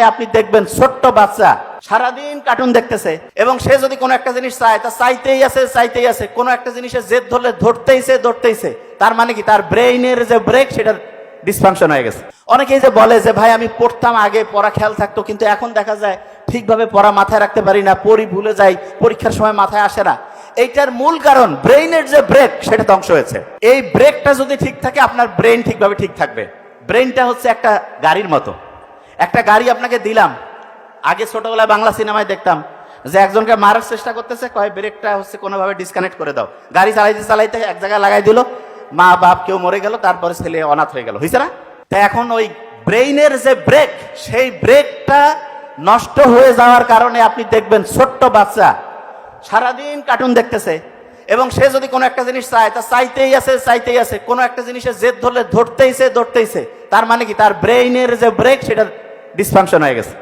আপনি দেখবেন ছোট্ট বাচ্চা সারাদিন কার্টুন দেখতেছে এবং সে যদি কোনো একটা জিনিস চায় তা চাইতেই আছে কোনো একটা জিনিসের জেদ ধরলে ধরতেইছে তার মানে কি তার ব্রেইনের যে ব্রেক সেটা ডিসফাংশন হয়ে গেছে। অনেকেই যে বলে যে ভাই আমি পড়তাম আগে পড়া খেয়াল থাকতো কিন্তু এখন দেখা যায় ঠিকভাবে পড়া মাথায় রাখতে পারি না, পড়ি ভুলে যাই, পরীক্ষার সময় মাথায় আসে না। এইটার মূল কারণ ব্রেইনের যে ব্রেক সেটা ধ্বংস হয়েছে। এই ব্রেকটা যদি ঠিক থাকে আপনার ব্রেইন ঠিকভাবে ঠিক থাকবে। ব্রেইনটা হচ্ছে একটা গাড়ির মতো। একটা গাড়ি আপনাকে দিলাম, আগে ছোটবেলায় বাংলা সিনেমায় দেখতাম যে একজনকে মারার চেষ্টা করতেছে, কয় ব্রেকটা হচ্ছে কোনোভাবে ডিসকানেক্ট করে দাও। গাড়ি চালাইতে এক জায়গায় লাগাই দিল, মা বাপ কেউ মরে গেল, তারপরে ছেলে অনাথ হয়ে গেল, হয়েছে না? তাই এখন ওই ব্রেইনের যে ব্রেক সেই ব্রেকটা নষ্ট হয়ে যাওয়ার কারণে আপনি দেখবেন ছোট্ট বাচ্চা সারাদিন কার্টুন দেখতেছে এবং সে যদি কোনো একটা জিনিস চায় তা চাইতেই আছে কোনো একটা জিনিসের জেদ ধরলে ধরতেইছে তার মানে কি তার ব্রেইনের যে ব্রেক সেটা ডিসফাংশন হয়ে গেছে।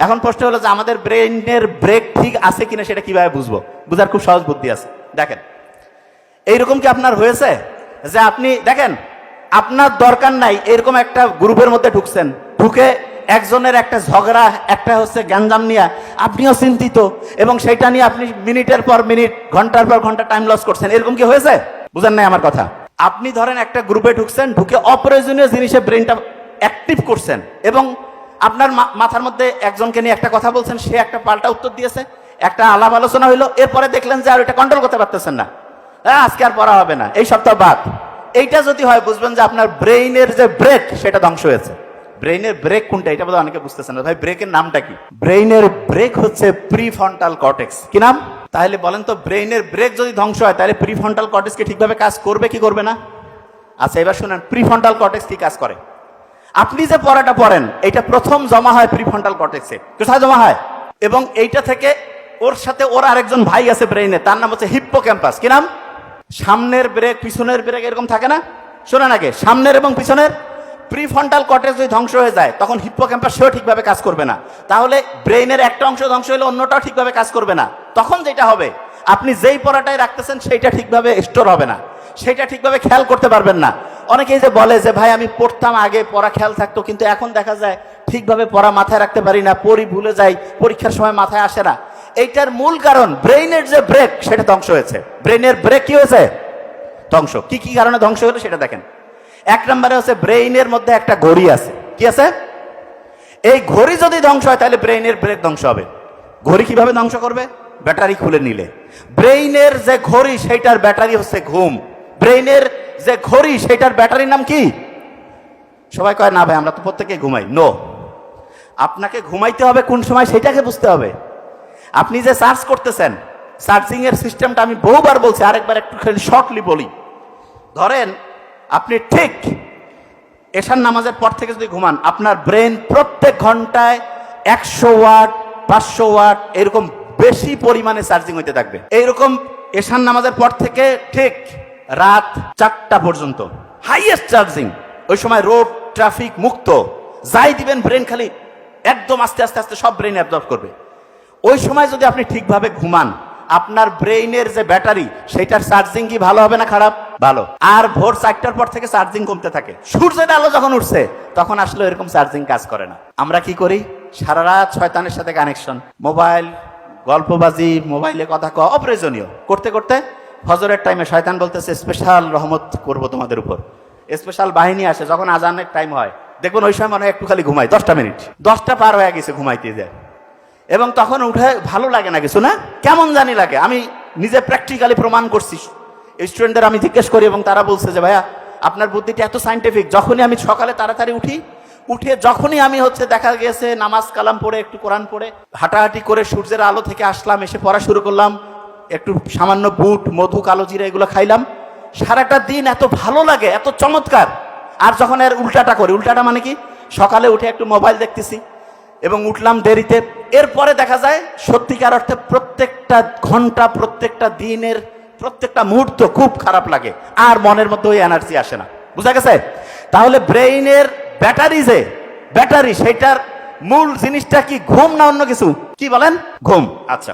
এখন প্রশ্ন হলো যে আমাদের ব্রেইনের ব্রেক ঠিক আছে কিনা সেটা কিভাবে বুঝবো? বুঝার খুব সহজ বুদ্ধি আছে। দেখেন, এইরকম কি আপনার হয়েছে যে আপনি দেখেন আপনার দরকার নাই এরকম একটা গ্রুপের মধ্যে ঢুকছেন, ঢুকে একজনের একটা ঝগড়া একটা হচ্ছে গ্যাঞ্জাম নিয়ে আপনিও চিন্তিত এবং সেটা নিয়ে আপনি মিনিটের পর মিনিট ঘন্টার পর ঘন্টা টাইম লস করছেন, এরকম কি হয়েছে? বুঝেন নাই আমার কথা? আপনি ধরেন একটা গ্রুপে ঢুকছেন, ঢুকে অপ্রয়োজনীয় জিনিসে ব্রেনটা অ্যাক্টিভ করছেন এবং আপনার মাথার মধ্যে একজনকে নিয়ে একটা কথা বলছেন, সে একটা পাল্টা উত্তর দিয়েছে, একটা আলাপ আলোচনা হইলো, এরপরে দেখলেন যে আর ওইটা কন্ট্রোল করতে পারতেছেন না, আজকে আর পড়া হবে না, এই সপ্তাহ বাদ। এইটা যদি হয় বুঝবেন যে আপনার ব্রেইনের যে ব্রেক সেটা ধ্বংস হয়েছে। ব্রেইনের ব্রেক কোনটা এটা বোধহয় অনেকে বুঝতেছেন না। ভাই ব্রেকের নামটা কি? ব্রেইনের ব্রেক হচ্ছে প্রিফ্রন্টাল কর্টেক্স। কি নাম? তাহলে বলেন তো, ব্রেইনের ব্রেক যদি ধ্বংস হয় তাহলে প্রিফ্রন্টাল কর্টেক্সকে ঠিকভাবে কাজ করবে কি করবে না? আচ্ছা এবার শুনেন, প্রিফ্রন্টাল কর্টেক্স কি কাজ করে। আপনি যে পড়াটা পড়েন এটা প্রথম জমা হয় প্রিফ্রন্টাল কর্টেক্সে। কোথায় জমা হয়? এবং এইটা থেকে ওর সাথে ওর আরেকজন ভাই আছে ব্রেইনে, তার নাম হচ্ছে হিপ্পোক্যাম্পাস। কি নাম? সামনের ব্রেক পিছনের ব্রেক এরকম থাকে না? শোনেন আগে, সামনের এবং পিছনের প্রিফ্রন্টাল কর্টেক্স যদি ধ্বংস হয়ে যায় তখন হিপ্পোক্যাম্পাস সেও ঠিকভাবে কাজ করবে না। তাহলে ব্রেইনের একটা অংশ ধ্বংস হলে অন্যটাও ঠিকভাবে কাজ করবে না। তখন যেটা হবে, আপনি যেই পড়াটাই রাখতেছেন সেইটা ঠিকভাবে স্টোর হবে না, সেটা ঠিকভাবে খেয়াল করতে পারবেন না। অনেকেই যে বলে যে ভাই আমি পড়তাম আগে পড়া খেয়াল থাকতো কিন্তু এখন দেখা যায় ঠিকভাবে পড়া মাথায় রাখতে পারি না, পড়ি ভুলে যাই, পরীক্ষার সময় মাথায় আসে না। এইটার মূল কারণ ব্রেইনের যে ব্রেক সেটা ধ্বংস হয়েছে। ব্রেইনের ব্রেক কি হয়েছে? ধ্বংস। কি কি কারণে ধ্বংস হলো সেটা দেখেন। এক নম্বরে হচ্ছে ব্রেইনের মধ্যে একটা ঘড়ি আছে। কি আছে? এই ঘড়ি যদি ধ্বংস হয় তাহলে ব্রেইনের ব্রেক ধ্বংস হবে। ঘড়ি কিভাবে ধ্বংস করবে? ব্যাটারি খুলে নিলে। ব্রেইনের যে ঘড়ি সেইটার ব্যাটারি হচ্ছে ঘুম। ব্রেইনের যে ঘড়ি সেইটার ব্যাটারির নাম কি? সবাই কয় না ভাই আমরা তো প্রত্যেকে ঘুমাই। নো, আপনাকে ঘুমাইতে হবে কোন সময় সেটাকে বুঝতে হবে। আপনি যে সার্চ করতেছেন, সার্চিং এর সিস্টেমটা আমি বহুবার বলছি, আরেকবার একটু শর্টলি বলি। ধরেন আপনি ঠিক এশার নামাজের পর থেকে যদি ঘুমান, আপনার ব্রেন প্রত্যেক ঘন্টায় 100 ওয়াট 500 ওয়াট এরকম বেশি পরিমাণে চার্জিং হইতে থাকবে। এইরকম এশার নামাজের পর থেকে ঠিক রাত 4টা পর্যন্ত হাইয়েস্ট চার্জিং। ওই সময় রোড ট্রাফিক মুক্ত, যাই দিবেন ব্রেন খালি একদম আস্তে আস্তে আস্তে সব ব্রেন অ্যাবজর্ব করবে। ওই সময় যদি আপনি ঠিকভাবে ঘুমান, আপনার ব্রেইনের যে ব্যাটারি সেটার চার্জিং কি ভালো হবে না খারাপ? ভালো। আর ভোর 4টার পর থেকে চার্জিং কমতে থাকে। সূর্যের আলো যখন উঠছে তখন আসলে এরকম চার্জিং কাজ করে না। আমরা কি করি? সারা রাত শয়তানের সাথে কানেকশন, মোবাইল, গল্পবাজি, মোবাইলে কথা কওয়া অপ্রয়োজনীয় করতে করতে ফজরের টাইমে শয়তান বলতেছে স্পেশাল রহমত করব তোমাদের উপর। স্পেশাল বাহিনী আসে যখন আজানের টাইম হয়, দেখুন ওই সময় মনে হয় একটু খালি ঘুমাই 10টা মিনিট, 10টা পার হয়ে গেছে ঘুমাইতে যায় এবং তখন উঠে ভালো লাগে না কিছু, না কেমন জানি লাগে। আমি নিজে প্র্যাকটিক্যালি প্রমাণ করছি। স্টুডেন্টদের আমি জিজ্ঞেস করি এবং তারা বলছে যে ভাইয়া আপনার বুদ্ধিটা এত সাইন্টিফিক। যখনই আমি সকালে তাড়াতাড়ি উঠে যখনই আমি হচ্ছে দেখা গেছে নামাজ কালাম পড়ে একটু কোরআন পড়ে হাঁটাহাঁটি করে সূর্যের আলো থেকে আসলাম, এসে পড়া শুরু করলাম, একটু সামান্য বুট মধু কালো জিরা এগুলো খাইলাম, সারাটা দিন এত ভালো লাগে, এত চমৎকার। আর যখন এর উল্টাটা করি, উল্টাটা মানে কি, সকালে উঠে একটু মোবাইল দেখতেছি এবং উঠলাম দেরিতে, এরপরে দেখা যায় সত্যিকার অর্থে প্রত্যেকটা ঘন্টা প্রত্যেকটা দিনের প্রত্যেকটা মুহূর্ত খুব খারাপ লাগে, আর মনের মধ্যে ওই এনার্জি আসে না। বুঝা গেছে? তাহলে ব্রেইনের ব্যাটারি সেটার মূল জিনিসটা কি ঘুম না অন্য কিছু? কি বলেন? ঘুম। আচ্ছা।